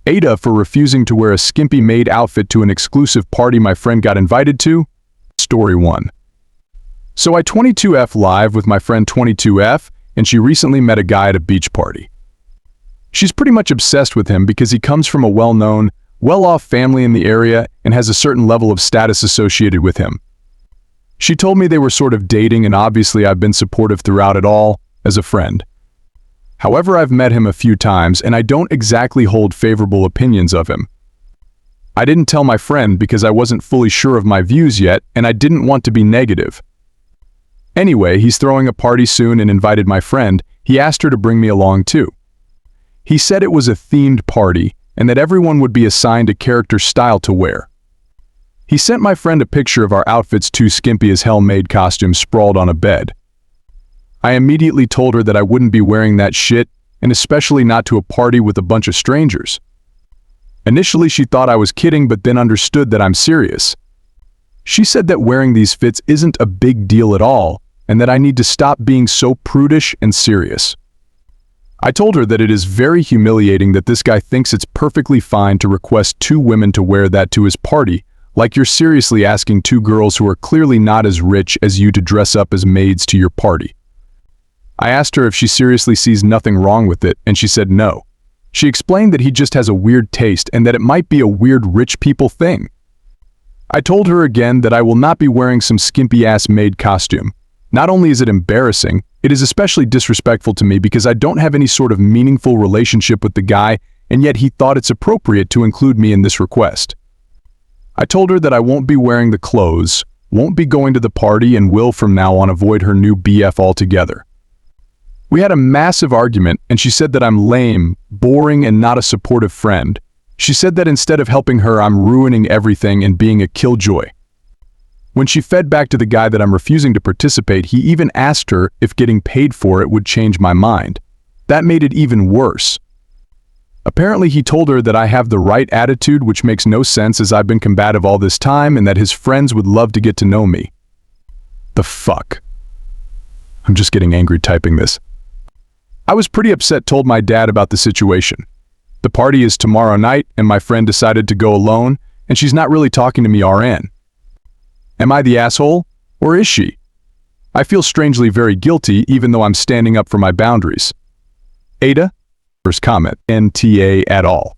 AITA for refusing to wear a skimpy maid outfit to an exclusive party my friend got invited to. Story 1. So I 22F live with my friend 22F, and she recently met a guy at a beach party. She's pretty much obsessed with him because he comes from a well-known, well-off family in the area and has a certain level of status associated with him. She told me they were sort of dating, and obviously I've been supportive throughout it all, as a friend. However, I've met him a few times and I don't exactly hold favorable opinions of him. I didn't tell my friend because I wasn't fully sure of my views yet and I didn't want to be negative. Anyway, he's throwing a party soon and invited my friend. He asked her to bring me along too. He said it was a themed party and that everyone would be assigned a character style to wear. He sent my friend a picture of our outfits, two skimpy as hell maid costumes sprawled on a bed. I immediately told her that I wouldn't be wearing that shit, and especially not to a party with a bunch of strangers. Initially she thought I was kidding, but then understood that I'm serious. She said that wearing these fits isn't a big deal at all, and that I need to stop being so prudish and serious. I told her that it is very humiliating that this guy thinks it's perfectly fine to request two women to wear that to his party, like you're seriously asking two girls who are clearly not as rich as you to dress up as maids to your party. I asked her if she seriously sees nothing wrong with it, and she said no. She explained that he just has a weird taste and that it might be a weird rich people thing. I told her again that I will not be wearing some skimpy-ass maid costume. Not only is it embarrassing, it is especially disrespectful to me because I don't have any sort of meaningful relationship with the guy, and yet he thought it's appropriate to include me in this request. I told her that I won't be wearing the clothes, won't be going to the party, and will from now on avoid her new BF altogether. We had a massive argument, and she said that I'm lame, boring, and not a supportive friend. She said that instead of helping her, I'm ruining everything and being a killjoy. When she fed back to the guy that I'm refusing to participate, he even asked her if getting paid for it would change my mind. That made it even worse. Apparently he told her that I have the right attitude, which makes no sense as I've been combative all this time, and that his friends would love to get to know me. The fuck? I'm just getting angry typing this. I was pretty upset, told my dad about the situation. The party is tomorrow night and my friend decided to go alone, and she's not really talking to me RN. Am I the asshole, or is she? I feel strangely very guilty even though I'm standing up for my boundaries. AITA? First comment, NTA at all.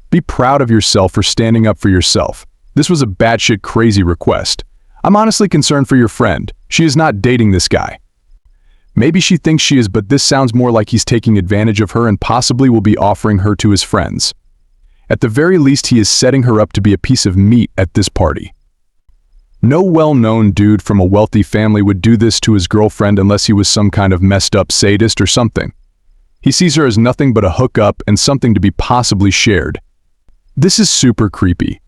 Be proud of yourself for standing up for yourself. This was a batshit crazy request. I'm honestly concerned for your friend. She is not dating this guy. Maybe she thinks she is, but this sounds more like he's taking advantage of her and possibly will be offering her to his friends. At the very least, he is setting her up to be a piece of meat at this party. No well-known dude from a wealthy family would do this to his girlfriend unless he was some kind of messed up sadist or something. He sees her as nothing but a hookup and something to be possibly shared. This is super creepy.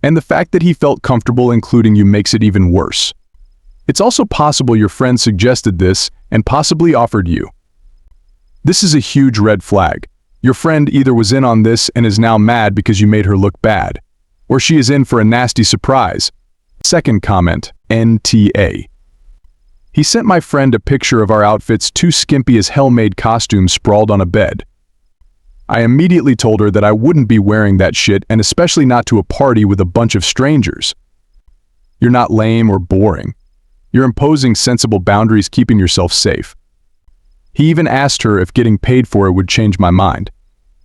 And the fact that he felt comfortable including you makes it even worse. It's also possible your friend suggested this and possibly offered you. This is a huge red flag. Your friend either was in on this and is now mad because you made her look bad, or she is in for a nasty surprise. Second comment, NTA. He sent my friend a picture of our outfits, two skimpy as hell maid costumes sprawled on a bed. I immediately told her that I wouldn't be wearing that shit, and especially not to a party with a bunch of strangers. You're not lame or boring. You're imposing sensible boundaries, keeping yourself safe. He even asked her if getting paid for it would change my mind.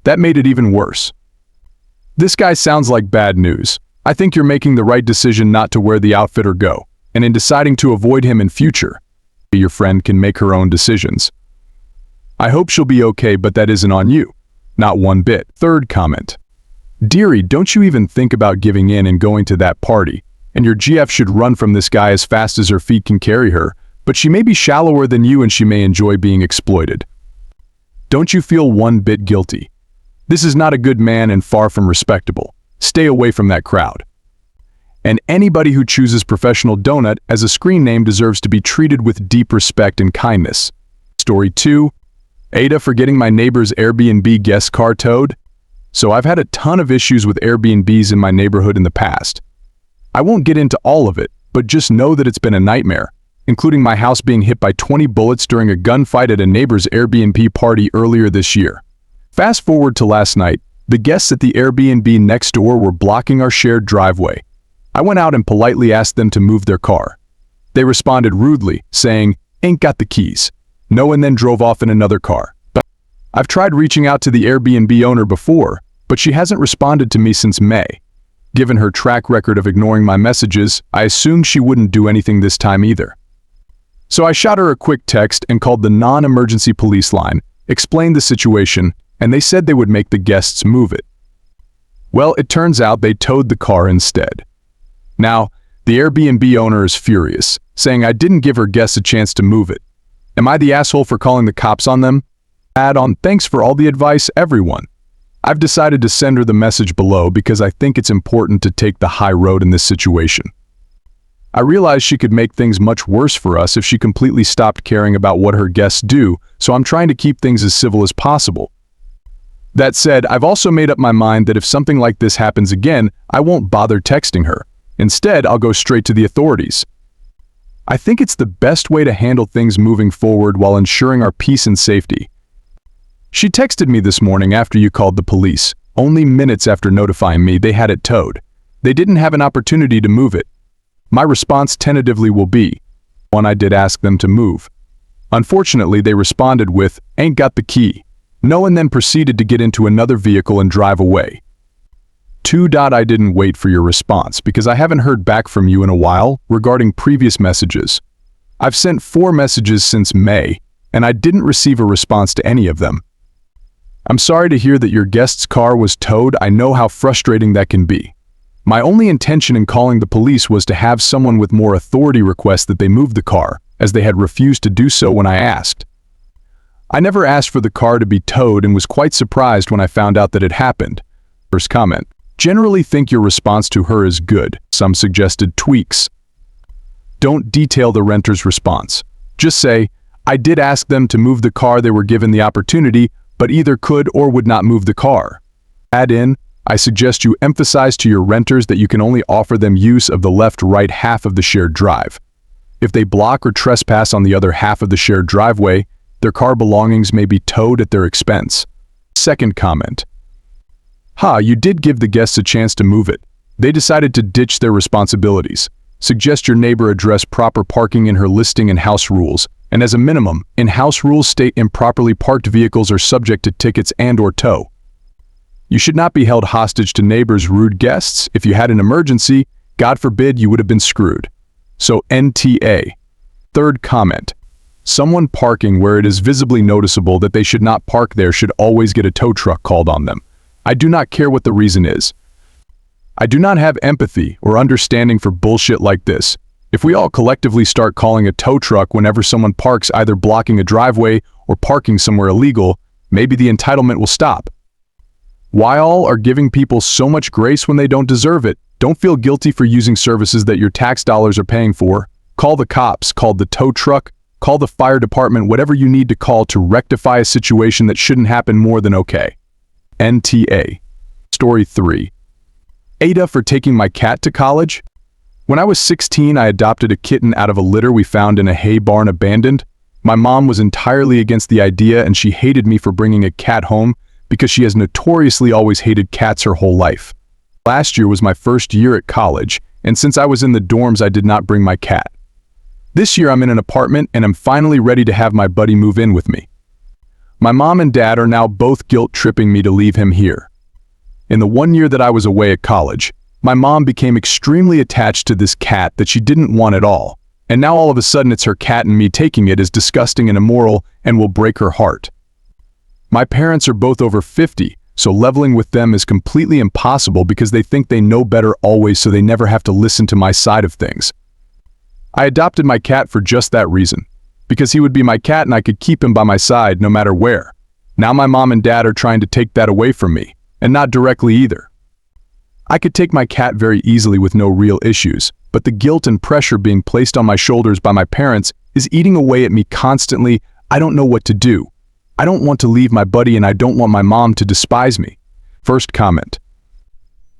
That made it even worse. This guy sounds like bad news. I think you're making the right decision not to wear the outfit or go, and in deciding to avoid him in future, your friend can make her own decisions. I hope she'll be okay, but that isn't on you. Not one bit. Third comment. Dearie, don't you even think about giving in and going to that party, and your GF should run from this guy as fast as her feet can carry her, but she may be shallower than you and she may enjoy being exploited. Don't you feel one bit guilty? This is not a good man and far from respectable. Stay away from that crowd. And anybody who chooses Professional Donut as a screen name deserves to be treated with deep respect and kindness. Story 2. AITA for getting my neighbor's Airbnb guest car towed. So I've had a ton of issues with Airbnbs in my neighborhood in the past. I won't get into all of it, but just know that it's been a nightmare, including my house being hit by 20 bullets during a gunfight at a neighbor's Airbnb party earlier this year. Fast forward to last night, The guests at the Airbnb next door were blocking our shared driveway. I went out and politely asked them to move their car. They responded rudely, saying, "Ain't got the keys." No, and then drove off in another car. I've tried reaching out to the Airbnb owner before, but she hasn't responded to me since May. Given her track record of ignoring my messages, I assumed she wouldn't do anything this time either. So I shot her a quick text and called the non-emergency police line, explained the situation, and they said they would make the guests move it. Well, it turns out they towed the car instead. Now, the Airbnb owner is furious, saying I didn't give her guests a chance to move it. Am I the asshole for calling the cops on them? Add on, thanks for all the advice, everyone. I've decided to send her the message below because I think it's important to take the high road in this situation. I realize she could make things much worse for us if she completely stopped caring about what her guests do, so I'm trying to keep things as civil as possible. That said, I've also made up my mind that if something like this happens again, I won't bother texting her. Instead, I'll go straight to the authorities. I think it's the best way to handle things moving forward while ensuring our peace and safety. She texted me this morning after you called the police, only minutes after notifying me they had it towed. They didn't have an opportunity to move it. My response tentatively will be, one, I did ask them to move. Unfortunately, they responded with, "Ain't got the key." No, and then proceeded to get into another vehicle and drive away. 2. I didn't wait for your response because I haven't heard back from you in a while regarding previous messages. I've sent 4 messages since May, and I didn't receive a response to any of them. I'm sorry to hear that your guest's car was towed. I know how frustrating that can be. My only intention in calling the police was to have someone with more authority request that they move the car, as they had refused to do so when I asked. I never asked for the car to be towed and was quite surprised when I found out that it happened. First comment. Generally think your response to her is good. Some suggested tweaks. Don't detail the renter's response. Just say, I did ask them to move the car, they were given the opportunity, but either could or would not move the car. Add in, I suggest you emphasize to your renters that you can only offer them use of the left-right half of the shared drive. If they block or trespass on the other half of the shared driveway, their car belongings may be towed at their expense. Second comment. You did give the guests a chance to move it. They decided to ditch their responsibilities. Suggest your neighbor address proper parking in her listing and house rules, and as a minimum, in-house rules state improperly parked vehicles are subject to tickets and/or tow. You should not be held hostage to neighbors' rude guests. If you had an emergency, God forbid, you would have been screwed. So NTA. Third comment. Someone parking where it is visibly noticeable that they should not park there should always get a tow truck called on them. I do not care what the reason is. I do not have empathy or understanding for bullshit like this. If we all collectively start calling a tow truck whenever someone parks either blocking a driveway or parking somewhere illegal, maybe the entitlement will stop. Why all are giving people so much grace when they don't deserve it? Don't feel guilty for using services that your tax dollars are paying for. Call the cops, call the tow truck, call the fire department, whatever you need to call to rectify a situation that shouldn't happen more than okay. NTA. Story 3. AITA for taking my cat to college? When I was 16, I adopted a kitten out of a litter we found in a hay barn abandoned. My mom was entirely against the idea and she hated me for bringing a cat home because she has notoriously always hated cats her whole life. Last year was my first year at college, and since I was in the dorms, I did not bring my cat. This year I'm in an apartment and I'm finally ready to have my buddy move in with me. My mom and dad are now both guilt-tripping me to leave him here. In the 1 year that I was away at college, my mom became extremely attached to this cat that she didn't want at all, and now all of a sudden it's her cat and me taking it is disgusting and immoral and will break her heart. My parents are both over 50, so leveling with them is completely impossible because they think they know better always, so they never have to listen to my side of things. I adopted my cat for just that reason, because he would be my cat and I could keep him by my side no matter where. Now my mom and dad are trying to take that away from me, and not directly either. I could take my cat very easily with no real issues, but the guilt and pressure being placed on my shoulders by my parents is eating away at me constantly. I don't know what to do. I don't want to leave my buddy and I don't want my mom to despise me. First comment.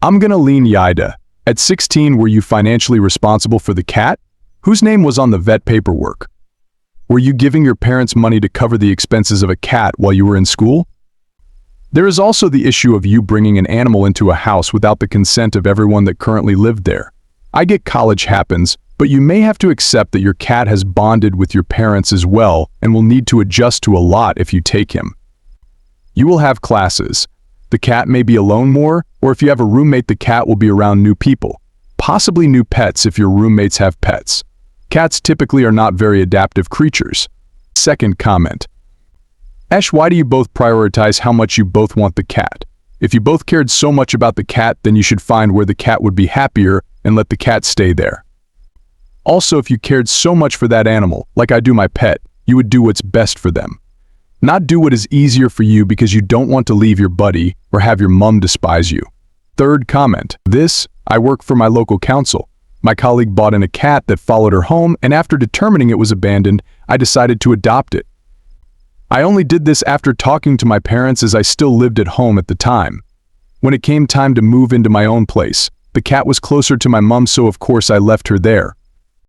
I'm gonna lean AITA. At 16, were you financially responsible for the cat? Whose name was on the vet paperwork? Were you giving your parents money to cover the expenses of a cat while you were in school? There is also the issue of you bringing an animal into a house without the consent of everyone that currently lived there. I get college happens, but you may have to accept that your cat has bonded with your parents as well and will need to adjust to a lot if you take him. You will have classes. The cat may be alone more, or if you have a roommate, the cat will be around new people. Possibly new pets if your roommates have pets. Cats typically are not very adaptive creatures. Second comment. Esh, why do you both prioritize how much you both want the cat? If you both cared so much about the cat, then you should find where the cat would be happier and let the cat stay there. Also, if you cared so much for that animal, like I do my pet, you would do what's best for them. Not do what is easier for you because you don't want to leave your buddy or have your mum despise you. Third comment. I work for my local council. My colleague bought in a cat that followed her home, and after determining it was abandoned, I decided to adopt it. I only did this after talking to my parents as I still lived at home at the time. When it came time to move into my own place, the cat was closer to my mum, so of course I left her there.